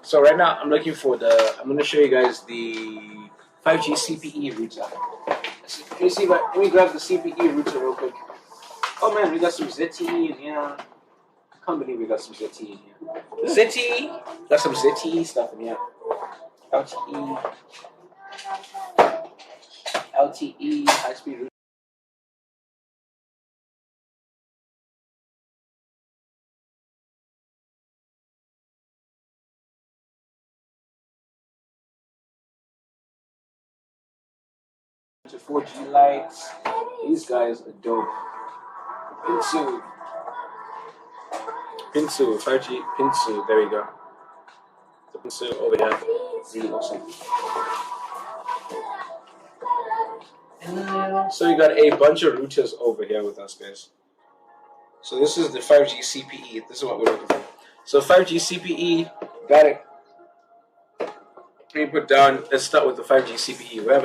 So right now I'm looking for the. I'm going to show you guys the 5G CPE router. Can you see that? Let me grab the CPE router real quick. Oh man, we got some ZTE in here. I can't believe we got some ZTE in here. ZTE, got some ZTE stuff in here. LTE, high speed router. To 4G lights. These guys are dope. Pinsu, 5G Pinsu. There we go. The Pinsu over here. Really awesome. So we got a bunch of routers over here with us, guys. So this is the 5G CPE. This is what we're looking for. So 5G CPE, got it. Let me put down. Let's start with the 5G CPE. We have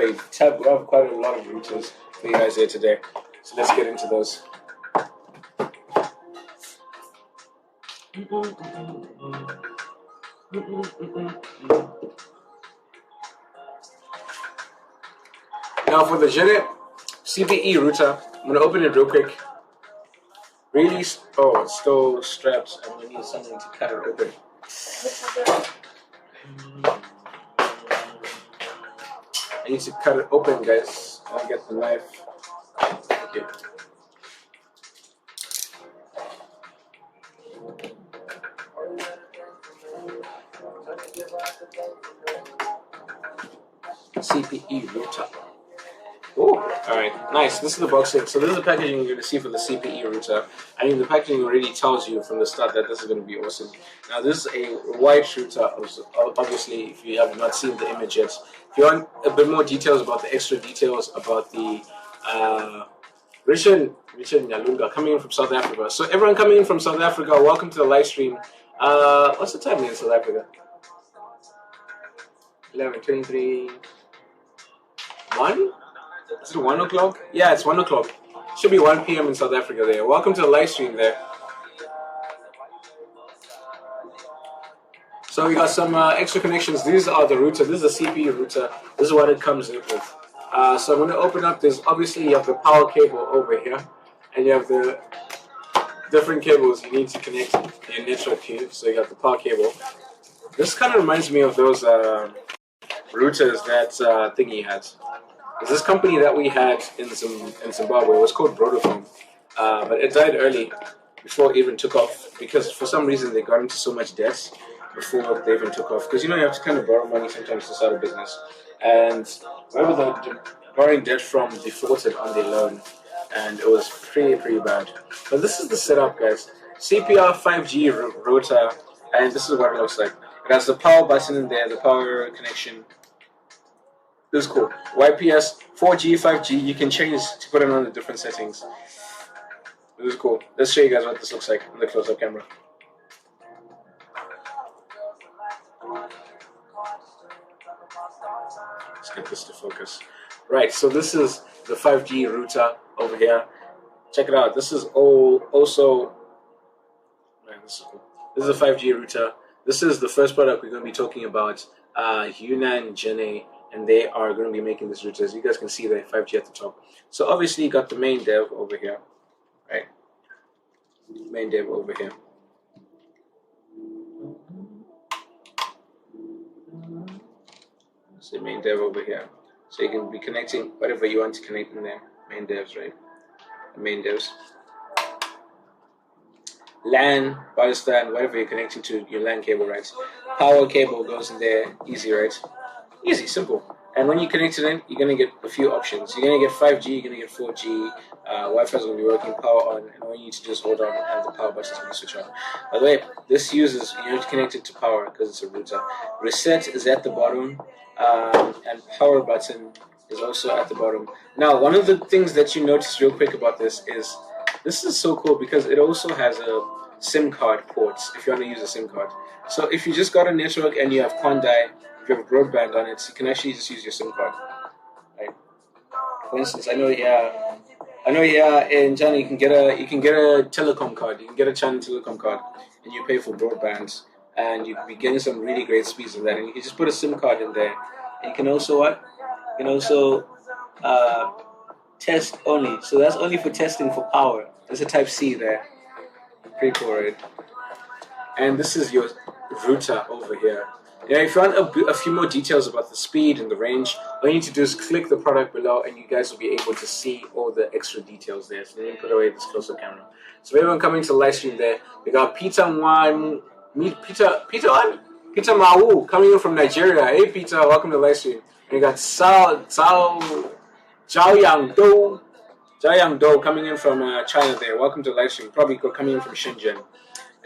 quite a lot of routers for you guys here today. So let's get into those. Now for the Jenet CPE router, I'm gonna open it real quick. Really, oh, it's still strapped. I'm gonna need something to cut it open. I need to cut it open, guys. I'll get the knife. Okay. CPE router. Oh, alright, nice. This is the box set. So this is the packaging you're going to see for the CPE router. I mean, the packaging already tells you from the start that this is going to be awesome. Now, this is a white router, obviously, if you have not seen the image yet. If you want a bit more details about the extra details about the Richard Nyalunga coming in from South Africa. So everyone coming in from South Africa, welcome to the live stream. What's the time in South Africa? 11:23. 1? Is it 1 o'clock? Yeah, it's 1 o'clock. Should be 1 p.m. in South Africa there. Welcome to the live stream there. So we got some extra connections. These are the router. This is the CPU router. This is what it comes in with. So I'm going to open up this. Obviously, you have the power cable over here. And you have the different cables you need to connect your network to. So you got the power cable. This kind of reminds me of those routers that Thingy had. There's this company that we had in Zimbabwe. It was called Broadcom, but it died early before it even took off because for some reason they got into so much debt before they even took off. Because you know you have to kind of borrow money sometimes to start a business, and whoever the borrowing debt from defaulted on their loan, and it was pretty bad. But this is the setup, guys. CPR 5G router, and this is what it looks like. It has the power button in there, the power connection. This is cool. YPS 4G, 5G, you can change to put it on the different settings. This is cool. Let's show you guys what this looks like on the close-up camera. Let's get this to focus. Right, so this is the 5G router over here. Check it out. This is also... Man, this is cool. This is a 5G router. This is the first product we're going to be talking about. Jenet. And they are going to be making this router. As you guys can see, the 5G at the top. So obviously, you got the main dev over here, right? Main dev over here. So main dev over here. So you can be connecting whatever you want to connect in there. Main devs, right? The main devs. LAN, biostand, whatever you're connecting to, your LAN cable, right? Power cable goes in there, easy, right? Easy, simple. And when you connect it in, you're going to get a few options. You're going to get 5G, you're going to get 4G, Wi-Fi is going to be working, power on, and all you need to do is hold on and the power button is going to switch on. By the way, this uses, you have to connect it to power because it's a router. Reset is at the bottom, and power button is also at the bottom. Now, one of the things that you notice real quick about this is so cool because it also has a SIM card ports if you want to use a SIM card. So if you just got a network and you have Condai, if you have broadband on it, you can actually just use your SIM card. Right? For instance, I know in China you can get a telecom card. You can get a China telecom card, and you pay for broadband and you can be getting some really great speeds in that. And you can just put a SIM card in there, and you can also what? You can also uh, test only. So that's only for testing for power. There's a Type C there. Pretty cool, right? And this is your router over here. Yeah, if you want a few more details about the speed and the range, all you need to do is click the product below, and you guys will be able to see all the extra details there. So let me put away this closer camera. So everyone coming to the live stream there, we got Peter Mau coming in from Nigeria. Hey Peter, welcome to the live stream. And we got Zhao Yang Do coming in from China there. Welcome to the live stream. Probably coming in from Shenzhen.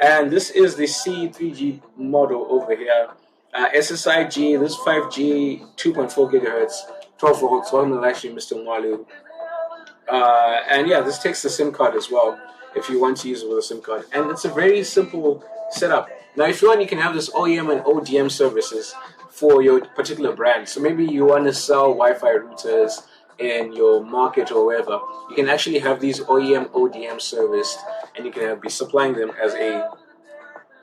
And this is the C3G model over here. SSIG, this is 5G, 2.4 gigahertz, 12 volts. Welcome to the live stream, Mr. Mwalu. And yeah, this takes the SIM card as well if you want to use it with a SIM card. And it's a very simple setup. Now, if you want, you can have this OEM and ODM services for your particular brand. So maybe you want to sell Wi-Fi routers in your market or wherever. You can actually have these OEM, ODM serviced, and you can be supplying them as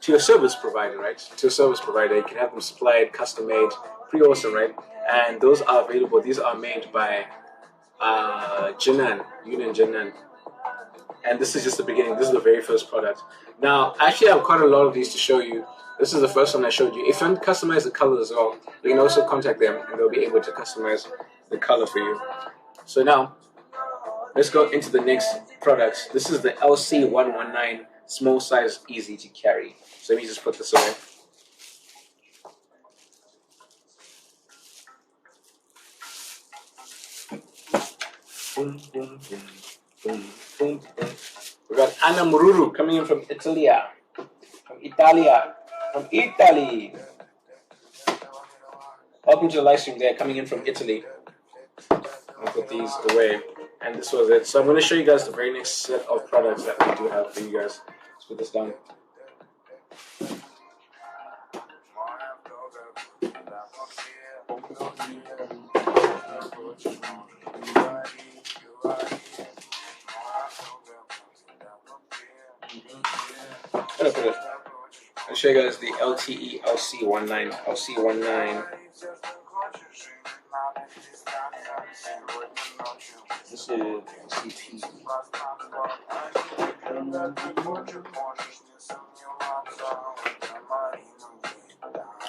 to your service provider, right? To a service provider, you can have them supplied, custom made, pretty awesome, right? And those are available. These are made by Jenet, Union Jenet. And this is just the beginning. This is the very first product. Now, actually, I have quite a lot of these to show you. This is the first one I showed you. If you want to customize the color as well, you can also contact them, and they'll be able to customize the color for you. So now, let's go into the next product. This is the LC119, small size, easy to carry. So let me just put this away. Boom, boom, boom, boom, boom, boom. We got Anna Mururu coming in from Italy. From Italy. Welcome to the live stream there, coming in from Italy. I'll put these away. And this was it. So I'm going to show you guys the very next set of products that we do have for you guys. Let's put this down. I'll show you guys the LTE LC19. This is CP.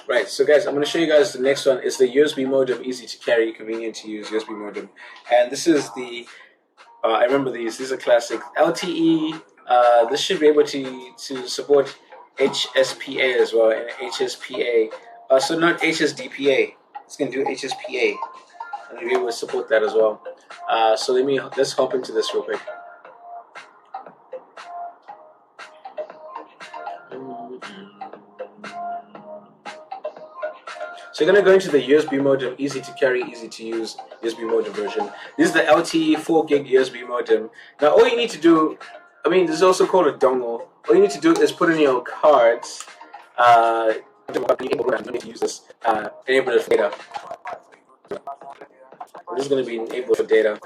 Right, so guys, I'm going to show you guys the next one. It's the USB modem, easy to carry, convenient to use USB modem. And this is the, I remember these are classic. LTE, this should be able to support HSPA as well, and HSPA. So not HSDPA, it's going to do HSPA. And we'll be able to support that as well. So let's hop into this real quick. So you're going to go into the USB modem, easy to carry, easy to use USB modem version. This is the LTE 4 gig USB modem. Now all you need to do, this is also called a dongle. All you need to do is put in your cards, you need to use this, enable it for data. This is going to be enabled for data.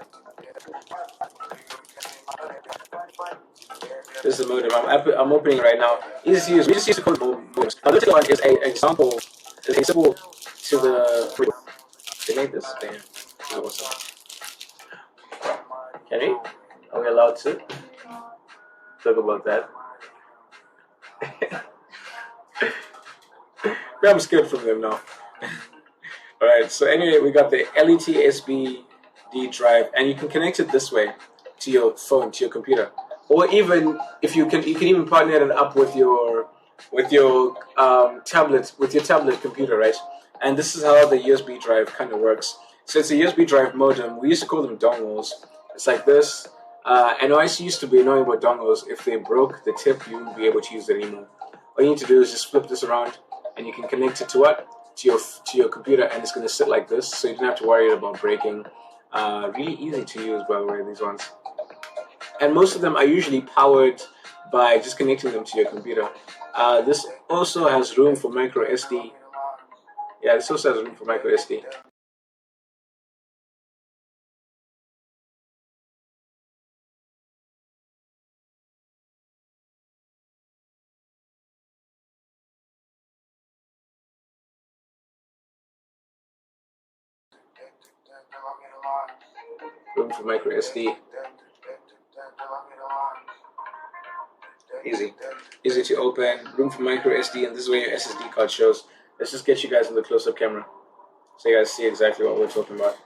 This is the modem. I'm opening it right now. Easy to use. We just use the code modems. Now this one is an example. It's a simple to the. They made this. Damn. Awesome. Can we? Are we allowed to talk about that? I'm scared from them now. Alright, so anyway, we got the LET SBD drive, and you can connect it this way to your phone, to your computer. Or even if you can even partner it up with your tablet computer, right? And this is how the USB drive kind of works. So it's a USB drive modem. We used to call them dongles. It's like this. And I used to be annoying about dongles. If they broke the tip, you wouldn't be able to use it anymore. All you need to do is just flip this around, and you can connect it to what? To your computer, and it's going to sit like this, so you don't have to worry about breaking. Really easy to use, by the way, these ones. And most of them are usually powered by just connecting them to your computer. This also has room for micro SD. Yeah, this also has room for micro SD. Room for micro SD. Easy to open. Room for micro SD, and this is where your SSD card shows. Let's just get you guys in the close-up camera so you guys see exactly what we're talking about.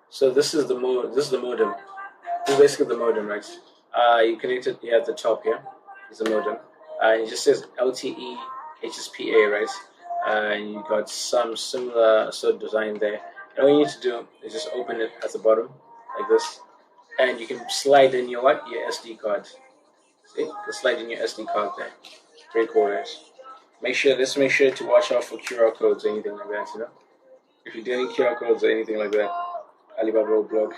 So this is the modem. This is basically the modem, right? You connect it here at the top here. Is the modem. It just says LTE HSPA, right? And you got some similar sort of design there. And all you need to do is just open it at the bottom like this, and you can slide in your SD card. See, you can slide in your SD card there. Pretty cool, right? Let's make sure to watch out for QR codes or anything like that. You know, if you do any QR codes or anything like that, Alibaba will block.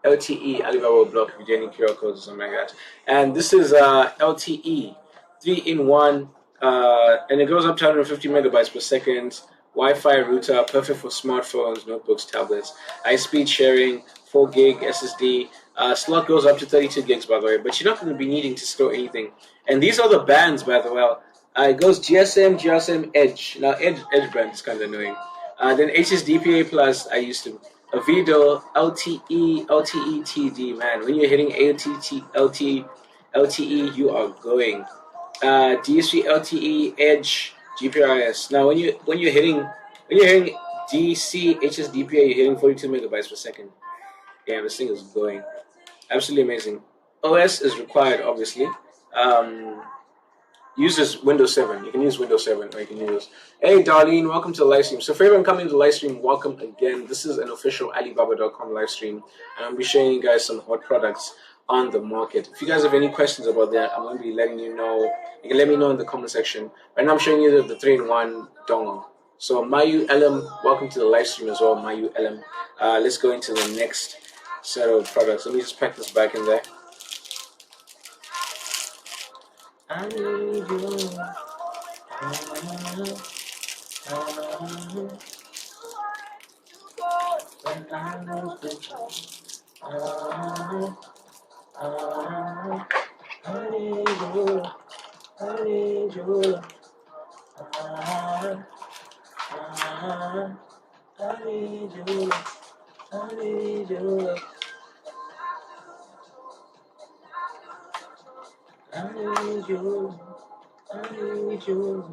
LTE Alibaba will block if you do any QR codes or something like that. And this is LTE 3-in-1, and it goes up to 150 megabytes per second. Wi-Fi router, perfect for smartphones, notebooks, tablets. High-speed sharing, 4 gig SSD. Slot goes up to 32 gigs, by the way, but you're not going to be needing to store anything. And these are the bands, by the way. It goes GSM, Edge. Now, Edge band is kind of annoying. Then HSDPA Plus, I used to. Avido, LTE, TD, man. When you're hitting LTE, you are going. DSP, LTE, Edge, GPRS. Now, when you're hitting DC, HSDPA, you're hitting 42 megabytes per second. Yeah, this thing is going. Absolutely amazing. OS is required, obviously. Uses Windows 7. You can use Windows 7, or you can use... Hey, Darlene, welcome to the live stream. So for everyone coming to the live stream, welcome again. This is an official Alibaba.com live stream, and I'll be showing you guys some hot products on the market. If you guys have any questions about that, I'm going to be letting you know. You can let me know in the comment section. Right now I'm showing you the 3-in-1 dongle. So Mayu LM, welcome to the live stream as well, Mayu LM. Let's go into the next set of products. Let me just pack this back in there. I need you.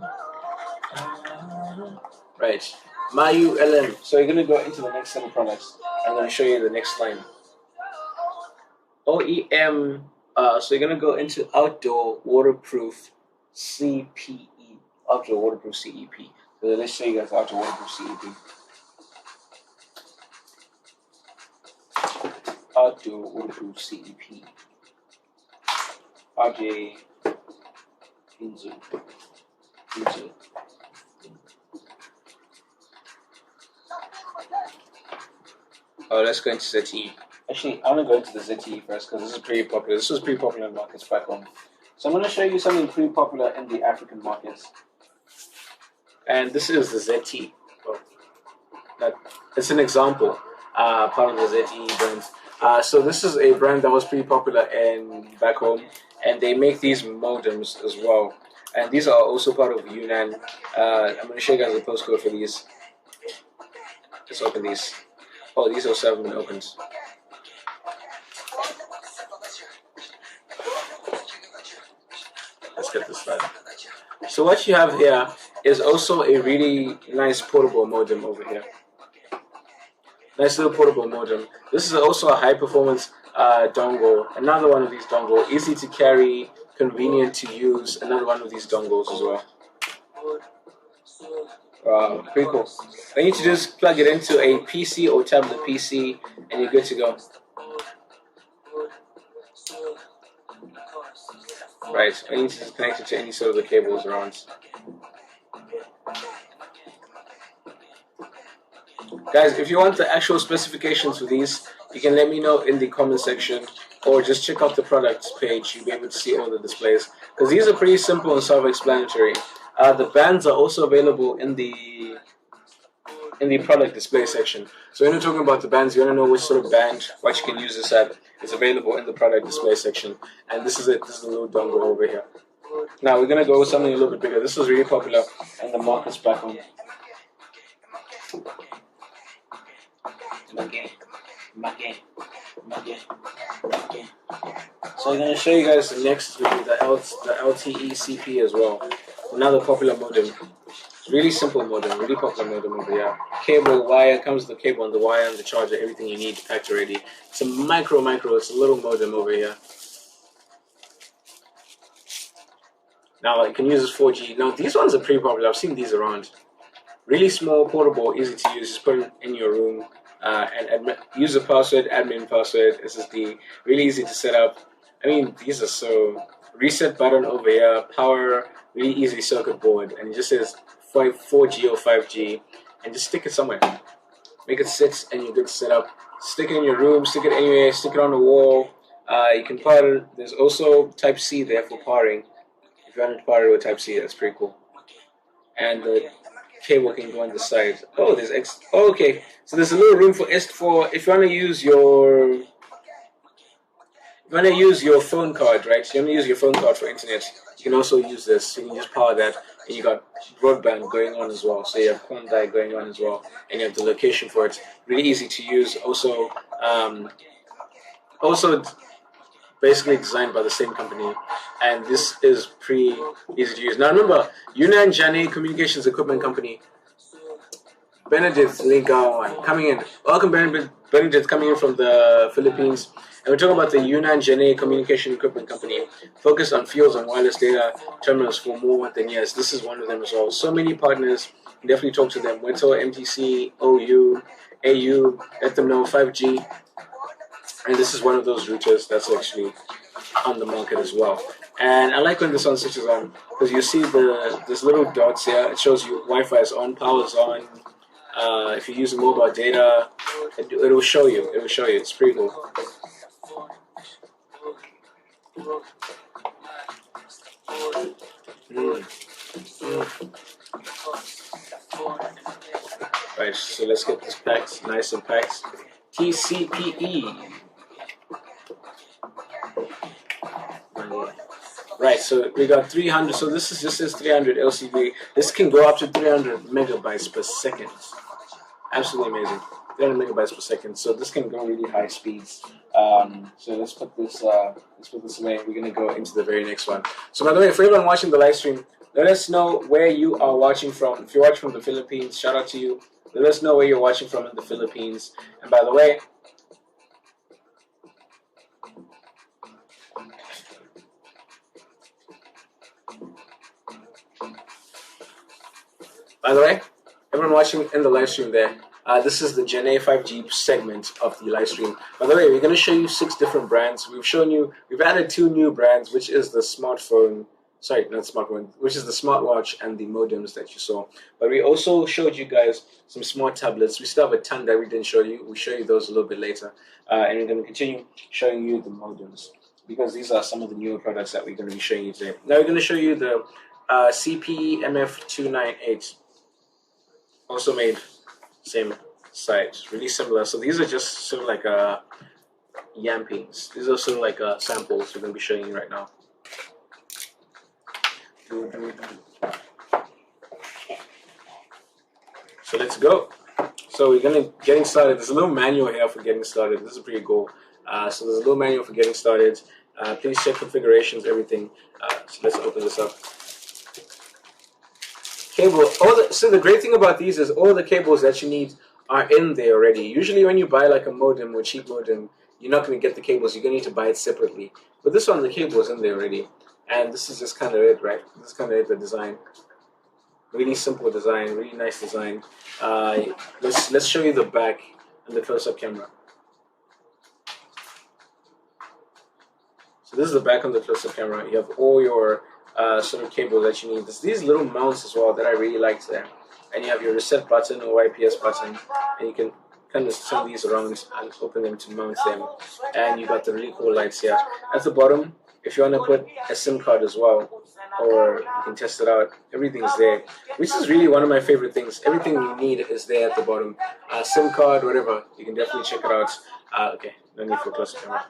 Right, Mayu LM. So you're going to go into the next set of products. I'm going to show you the next line. OEM. So you're going to go into outdoor waterproof CPE. Outdoor waterproof CEP. So let's show you guys outdoor waterproof CEP. Outdoor waterproof CEP. RJ Inzu. Oh, let's go into ZTE. Actually, I want to go into the ZTE first because this is pretty popular. This was pretty popular in markets back home. So I'm going to show you something pretty popular in the African markets. And this is the ZTE. Oh, it's an example, part of the ZTE brand. So this is a brand that was pretty popular back home, and they make these modems as well. And these are also part of Yunnan. I'm going to show you guys the postcode for these. Let's open these. Oh, these also haven't been opened. Let's get this started. So what you have here is also a really nice portable modem over here. Nice little portable modem. This is also a high performance dongle. Another one of these dongles. Easy to carry, convenient to use. Another one of these dongles as well. Wow, pretty cool. All you need to do is plug it into a PC or tablet PC, and you're good to go. Right, I need to just connect it to any sort of the cables around. Guys, if you want the actual specifications for these, you can let me know in the comment section, or just check out the products page. You'll be able to see all the displays, because these are pretty simple and self-explanatory. The bands are also available in the product display section. So when you're talking about the bands, you want to know which sort of band, what you can use this at. It's available in the product display section. And this is it. This is a little dongle over here. Now we're gonna go with something a little bit bigger. This is really popular and the market's back on. So I'm gonna show you guys the next with the LTE CP as well. Another popular modem. Really simple modem, really popular modem over here. Cable, wire, comes with the cable and the wire and the charger, everything you need packed already. It's a micro, it's a little modem over here. Now you can use this 4G. Now these ones are pretty popular, I've seen these around. Really small, portable, easy to use, just put it in your room and use a password, admin password, SSD, really easy to set up. I mean, these are so, reset button over here, power, really easy circuit board, and it just says 4G or 5G, and just stick it somewhere. Make it sit, and you're good to set up. Stick it in your room, stick it anywhere, stick it on the wall. You can power it. There's also Type C there for powering. If you want to power it with Type C, that's pretty cool. And the cable can go on the side. Oh, there's X. Oh, okay, so there's a little room for if you want to use your phone card, right? You want to use your phone card for internet. You can also use this. You can just power that, and you got broadband going on as well. So you have Quandai going on as well, and you have the location for it. Really easy to use. Also, basically designed by the same company, and this is pretty easy to use. Now remember, Jenet Communications Equipment Company. Benedict Linka coming in. Welcome, Benedict, coming in from the Philippines. And we're talking about the Jenet Communication Equipment Company, focused on fields and wireless data terminals for more than years. This is one of them as well. So many partners. Definitely talk to them. Weto, MTC, OU, AU. Let them know 5G. And this is one of those routers that's actually on the market as well. And I like when this one switches on, because you see this little dots here. It shows you Wi-Fi is on, power is on. If you're using mobile data, it will show you. It will show you. It's pretty cool. Right, so let's get this packed, nice and packed. TCPE. Right, so we got 300. So this is 300 LCD. This can go up to 300 megabytes per second. Absolutely amazing. 300 megabytes per second. So this can go really high speeds. So let's put this away. We're gonna go into the very next one. So by the way, for everyone watching the live stream, let us know where you are watching from. If you're watching from the Philippines, shout out to you. Let us know where you're watching from in the Philippines. And by the way, everyone watching in the live stream there, this is the Jenet 5G segment of the live stream. By the way, we're going to show you 6 different brands. We've added 2 new brands, which is the which is the smartwatch and the modems that you saw. But we also showed you guys some smart tablets. We still have a ton that we didn't show you. We'll show you those a little bit later. And we're going to continue showing you the modems, because these are some of the newer products that we're going to be showing you today. Now we're going to show you the CP-MF298. Also made same site, really similar. So these are just sort of like yampings. These are sort of like samples we're going to be showing you right now. So let's go. So we're getting started. There's a little manual here for getting started. This is pretty cool. So there's a little manual for getting started. Please check configurations, everything. So let's open this up. Cable. So the great thing about these is all the cables that you need are in there already. Usually when you buy like a modem or cheap modem, you're not going to get the cables. You're going to need to buy it separately. But this one, the cable is in there already. And this is just kind of it, right? This is kind of it, the design. Really simple design, really nice design. Let's show you the back and the close-up camera. So this is the back on the close-up camera. You have all your sort of cables that you need. There's these little mounts as well that I really liked there. And you have your reset button or IPS button, and you can kind of turn these around and open them to mount them. And you got the really cool lights here. At the bottom, if you want to put a SIM card as well, or you can test it out, everything's there, which is really one of my favorite things. Everything you need is there at the bottom. SIM card, whatever, you can definitely check it out. Okay, no need for close camera.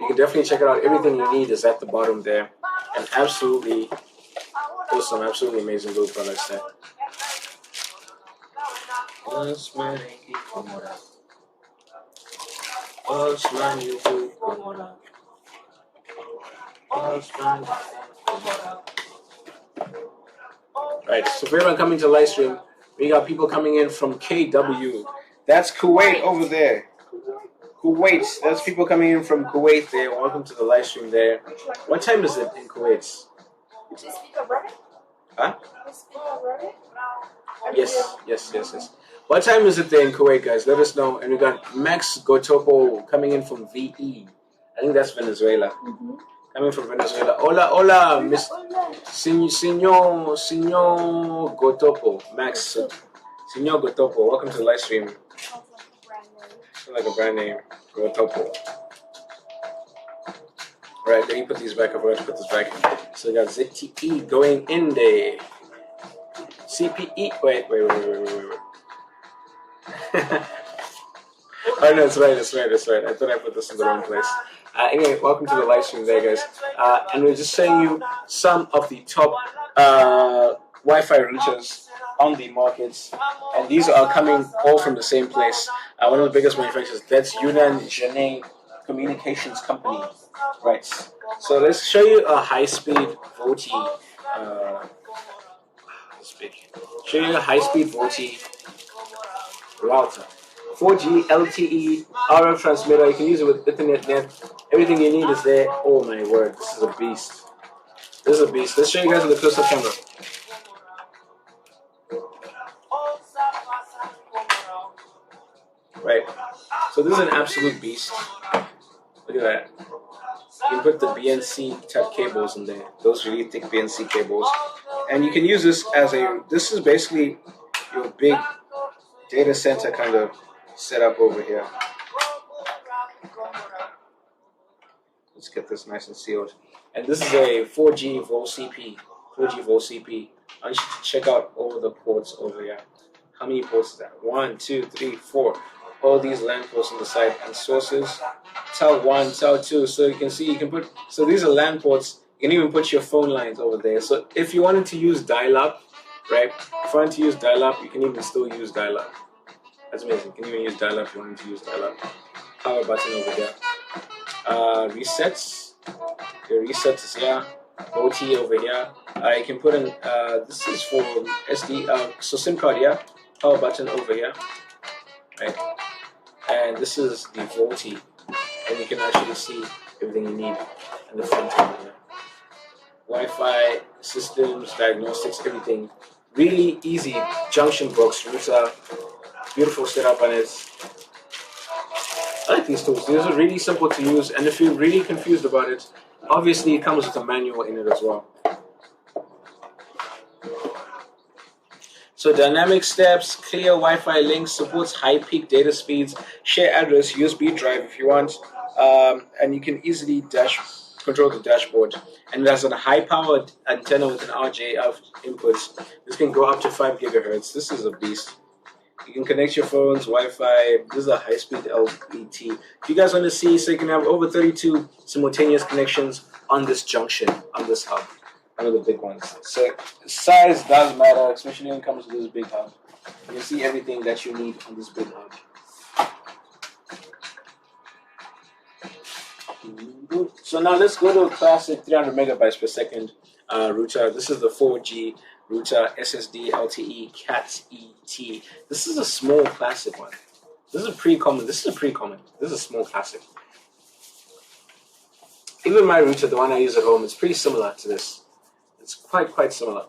You can definitely check it out. Everything you need is at the bottom there. And absolutely, there's some absolutely amazing blue products there. Right, so for everyone coming to the live stream, we got people coming in from KW. That's Kuwait over there. Kuwait. That's people coming in from Kuwait there. Welcome to the live stream there. What time is it in Kuwait? Huh? Yes. What time is it there in Kuwait, guys? Let us know. And we got Max Gotopo coming in from VE. I think that's Venezuela. Coming from Venezuela. Hola, Miss Signor Gotopo. Max. Signor Gotopo. Welcome to the live stream. Sounds like a brand name. Gotopo. Right, let me put these back. I forgot to put this back. So we got ZTE going in there. CPE. Wait. Oh no, it's right. I thought I put this in the wrong place. Anyway, welcome to the live stream there, guys. And we're just showing you some of the top Wi-Fi routers on the markets. And these are coming all from the same place. One of the biggest manufacturers, that's Jenet Communications Company. Right. So let's show you a high-speed VoLTE. Show you a high-speed VoLTE router. 4G LTE RF transmitter. You can use it with Ethernet net. Everything you need is there. Oh my word, this is a beast. Let's show you guys with the close-up camera. Right. So this is an absolute beast. Look at that. You can put the BNC type cables in there. Those really thick BNC cables. And you can use this as this is basically your big data center kind of setup over here. Let's get this nice and sealed. And this is a 4G VoLCP. I want you to check out all the ports over here. How many ports is that? 1, 2, 3, 4. All these LAN ports on the side and sources. Tel 1, Tel 2. So you can see so these are LAN ports. You can even put your phone lines over there. So if you wanted to use dial-up, right? If you wanted to use dial-up, you can even still use dial-up. That's amazing. You can even use dial-up if you wanted to use dial-up. Power button over here. Resets. Your resets is here. OT over here. You can put in, this is for SD, so SIM card here. Power button over here. Right. And this is the VoLTE. And you can actually see everything you need in the front over here. Wi-Fi, systems, diagnostics, everything. Really easy junction box router. Beautiful setup on it. I like these tools. These are really simple to use, and if you're really confused about it, obviously it comes with a manual in it as well. So dynamic steps, clear Wi-Fi links, supports high peak data speeds, share address, USB drive if you want, and you can easily control the dashboard. And it has a high-powered antenna with an RJF inputs. This can go up to 5 gigahertz. This is a beast. You can connect your phones, Wi-Fi. This is a high-speed LTE. If you guys want to see, so you can have over 32 simultaneous connections on this junction, on this hub. One of the big ones. So size does matter, especially when it comes to this big hub. You can see everything that you need on this big hub. So now let's go to a classic 300 megabytes per second router. This is the 4G router SSD LTE CAT-ET. This is a small classic one. This is a pre-common. This is a small classic. Even my router, the one I use at home, it's pretty similar to this. It's quite similar.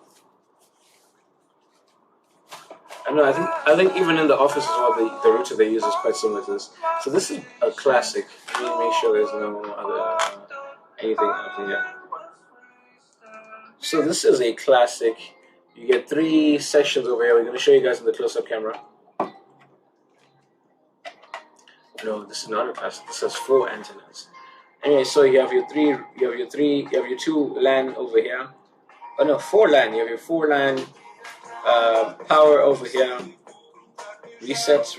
I know. I think even in the office as well, the router they use is quite similar to this. So this is a classic. Let me make sure there's no other anything out here. So this is a classic. You get 3 sections over here. We're going to show you guys in the close-up camera. No, this is not a classic. This has 4 antennas. Anyway, so you have your 2 LAN over here. Oh no, 4 LAN. You have your 4 LAN power over here. Resets.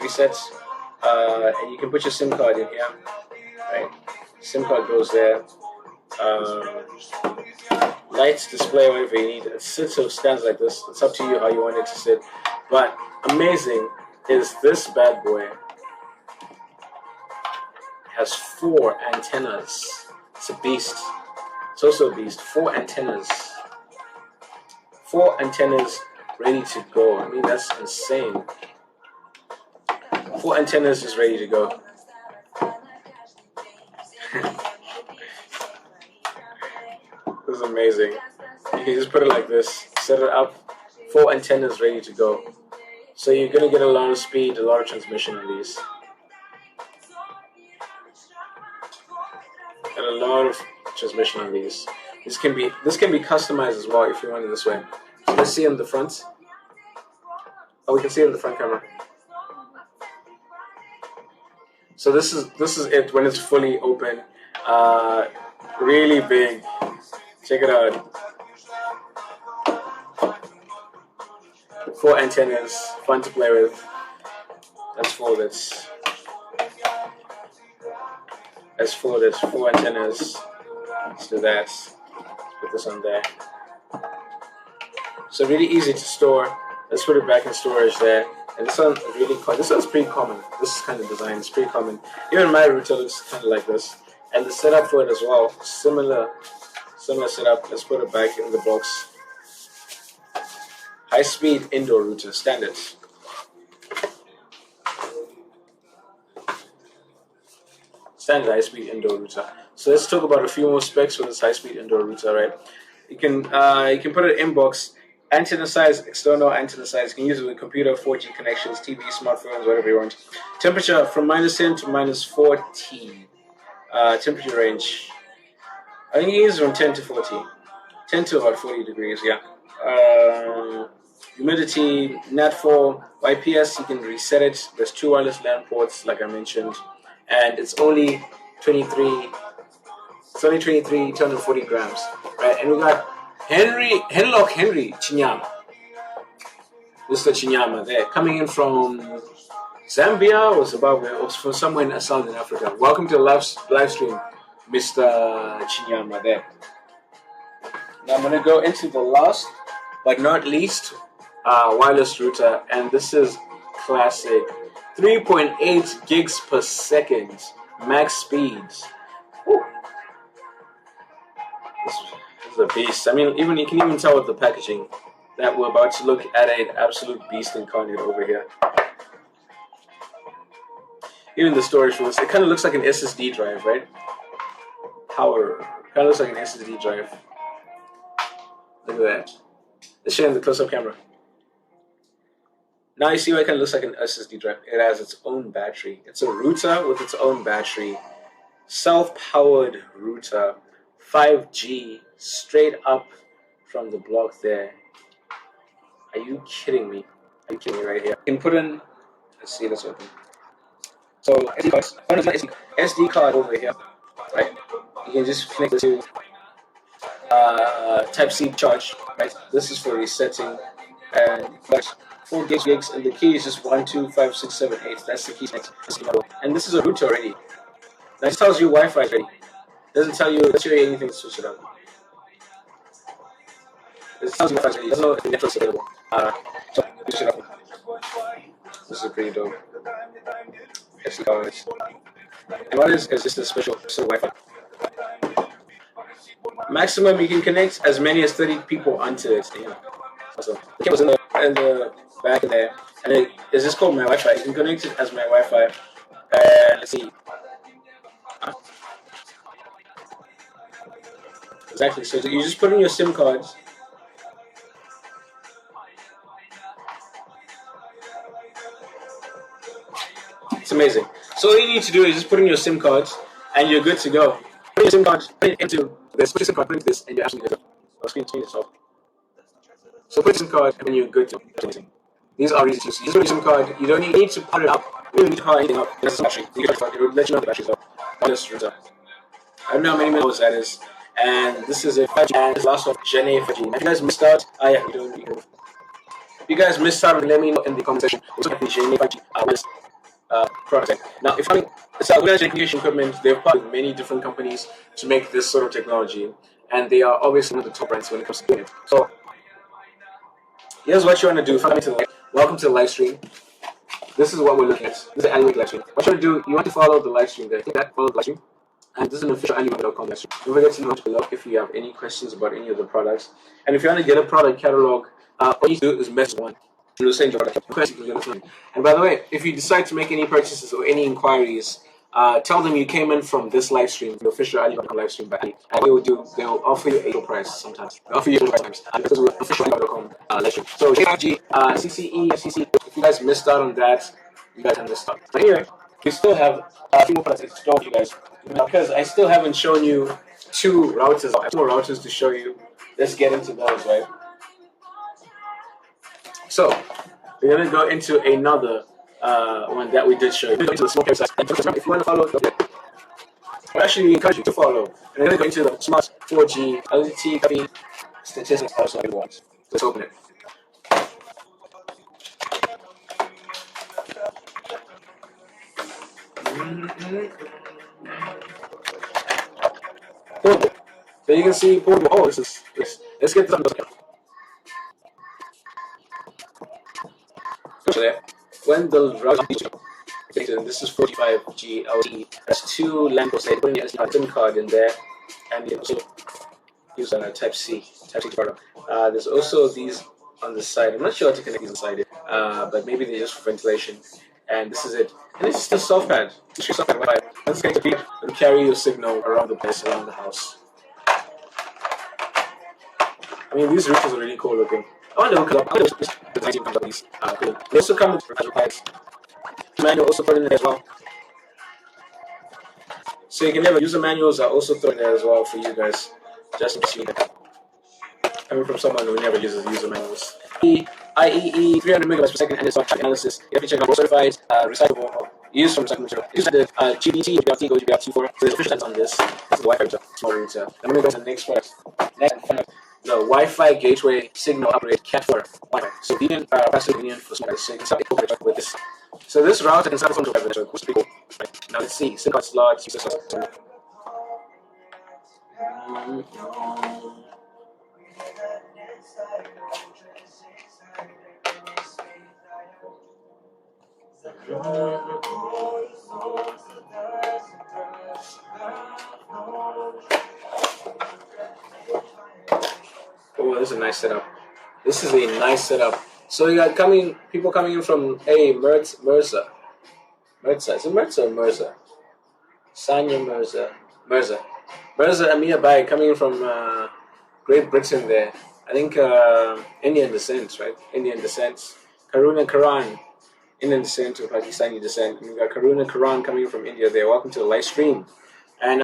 And you can put your SIM card in here. Right? SIM card goes there. light display, whatever you need. It sits or stands like this. It's up to you how you want it to sit. But amazing is this bad boy has 4 antennas. It's a beast. It's also a beast. 4 antennas. 4 antennas ready to go. I mean, that's insane. 4 antennas is ready to go. This is amazing. You can just put it like this, set it up, 4 antennas ready to go. So you're going to get a lot of speed, a lot of transmission on these. And a lot of transmission on these. This can be customized as well if you want it this way. So let's see in the front. Oh, we can see it in the front camera. So this is it when it's fully open. Really big. Check it out. 4 antennas, fun to play with. Let's fold this. Let's fold this. 4 antennas. Let's do that. Let's put this on there. So really easy to store. Let's put it back in storage there. And this one's pretty common. This kind of design is pretty common. Even my router looks kind of like this. And the setup for it as well, similar setup. Let's put it back in the box. High-speed indoor router, standard. Standard high-speed indoor router. So let's talk about a few more specs for this high-speed indoor router, right? You can put it in box. Antenna size, external antenna size. You can use it with computer, 4G connections, TV, smartphones, whatever you want. Temperature from -10 to -40. Temperature range. I think it is from 10 to 40. 10 to about 40 degrees, yeah. Humidity, NAT4, YPS, you can reset it. There's 2 wireless LAN ports, like I mentioned. And it's only 23, 240 grams, right? And we got Henry Chinyama. Mr. Chinyama there, coming in from Zambia or Zimbabwe, or from somewhere in Southern Africa. Welcome to the live stream, Mr. Chinyama there. Now I'm going to go into the last, but not least, wireless router, and this is classic. 3.8 gigs per second, max speeds. Woo. This is a beast. I mean, you can even tell with the packaging that we're about to look at an absolute beast incarnate over here. Even the storage for this, it kind of looks like an SSD drive, right? Power. Kind of looks like an SSD drive. Look at that. Let's show you in the close-up camera. Now you see why it kind of looks like an SSD drive. It has its own battery. It's a router with its own battery. Self-powered router. 5G. Straight up from the block there. Are you kidding me? Are you kidding me right here? You can put in... Let's see, let's open. So, SD cards. Oh, no, it's not SD card over here. Right? You can just connect it to Type-C charge. Right? This is for resetting. And... 4 gigs, and the key is just 1, 2, 5, 6, 7, 8. That's the key. And this is a router already. That tells you Wi-Fi is ready. Doesn't tell you anything to switch it on. It tells you Wi-Fi is ready. It doesn't know if the network's available. So switch it up. This is pretty dope. SD cards. And what is just a special Wi-Fi? Maximum you can connect as many as 30 people onto it. Yeah. So the cable's in the back there, and it is just called my Wi-Fi. You can connect it as my Wi-Fi. Let's see. Exactly. So you just put in your SIM cards. It's amazing. So all you need to do is just put in your SIM cards, and you're good to go. Put your SIM card into this. Put your SIM card into this, and you're absolutely good. I'll screen change this off. So put your SIM card, and you're good to go. These are easy to use. You just put your SIM card. You don't need to power it up. You don't need to power anything up. There's a battery. It will let you know the battery's up. Wireless router. I don't know how many minutes that is. And this is a 5G. And this last one, Jenet 5G. If you guys missed out, yeah, you don't. If you guys missed out, let me know in the comment section. We'll talk about the Jenet 5G product. Now, if it's a communication equipment, they've partnered with many different companies to make this sort of technology. and they are obviously one of the top brands when it comes to doing it. So here's what you want to do. Welcome to the live stream. This is what we're looking at. This is the Aliway live stream. What you want to do, you want to follow the live stream there. Hit that, follow the live stream. And this is an official Aliway.com live stream. Don't forget to note below if you have any questions about any of the products. And if you want to get a product catalog, all you need to do is message one. You'll send your product. And by the way, if you decide to make any purchases or any inquiries, tell them you came in from this live stream, the official Aliway.com live stream by Ali. And they'll offer you a low price sometimes. They'll offer you a low price sometimes. Because we're official Aliway.com live stream. So JRG, CCE, FCC, if you guys missed out on that, you guys have missed out. But anyway, we still have a few more products to show you guys. Because I still haven't shown you two routers. I have two more routers to show you. Let's get into those, right? So, we're going to go into another one that we did show you. We're going to go into the small size. If you want to follow, I actually encourage you to follow. And we're going to go into the smart 4G LTE copy statistics also we want. Let's open it. Portable. So you can see portable. Oh, this is this. Let's get this on the so there. When the router this is 45G LTE. That's two LAN ports. Put in your SIM card in there, and you also use a Type C product. There's also these on the side. I'm not sure how to connect these inside it, but maybe they're just for ventilation. And this is it. And this is the soft pad. This is your soft pad Wi-Fi. This is going to be and carry your signal around the place, around the house. I mean, these routers are really cool looking. I wonder who comes up. The design comes up with these. Cool. They also come with requires. Manual also put in there as well. So you can have user manuals are also thrown in there as well for you guys, just in case you need. Coming from someone who never uses user manuals. IEE 300 megabytes per second and it's on analysis. You have to check out certified, recyclable, or used from recycled material. Use the GBT, GBT, go GBT4. So there's official stats on this. This is the Wi-Fi router, small router. I'm going to go to the next product. The Wi-Fi gateway signal upgrade Cat4 Wi-Fi. So convenient, fast convenient for small. So you can start with this. So this router can start from the Wi-Fi network, which is pretty cool. Right. Now let's see. SIM card slots, user slots. Oh, this is a nice setup. This is a nice setup. So you got people coming in from Mirza. Is it Mirza or Mirza? Sanya Mirza Amia Bai coming in from Great Britain there. I think Indian descent, right? Indian descent. Karuna Karan, Indian descent or Pakistani descent. And we got Karuna Karan coming in from India there. Welcome to the live stream. And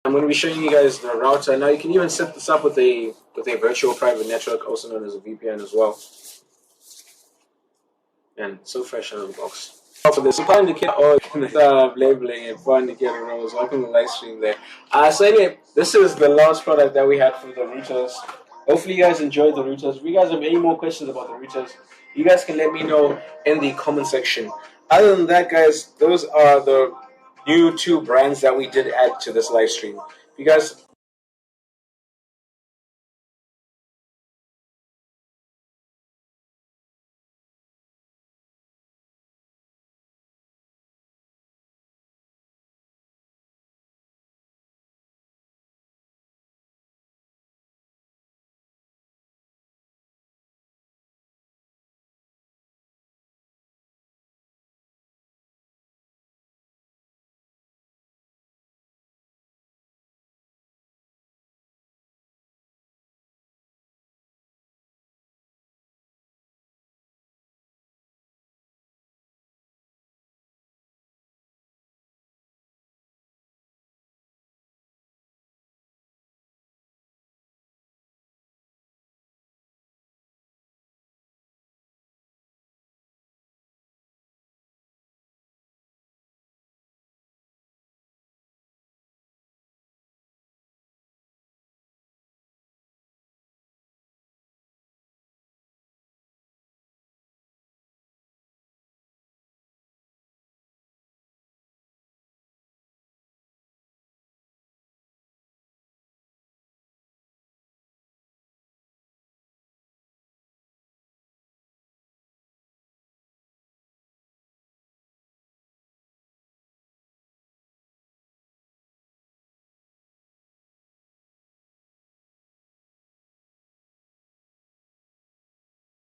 I'm going to be showing you guys the router. Now you can even set this up with a virtual private network, also known as a VPN as well. And so fresh out of the box. For this, I'm planning to get labeling and fun to get a rose. Welcome to the live stream there. So anyway, this is the last product that we had from the routers. Hopefully you guys enjoyed the routers. If you guys have any more questions about the routers, you guys can let me know in the comment section. Other than that, guys, those are the new 2 brands that we did add to this live stream. If you guys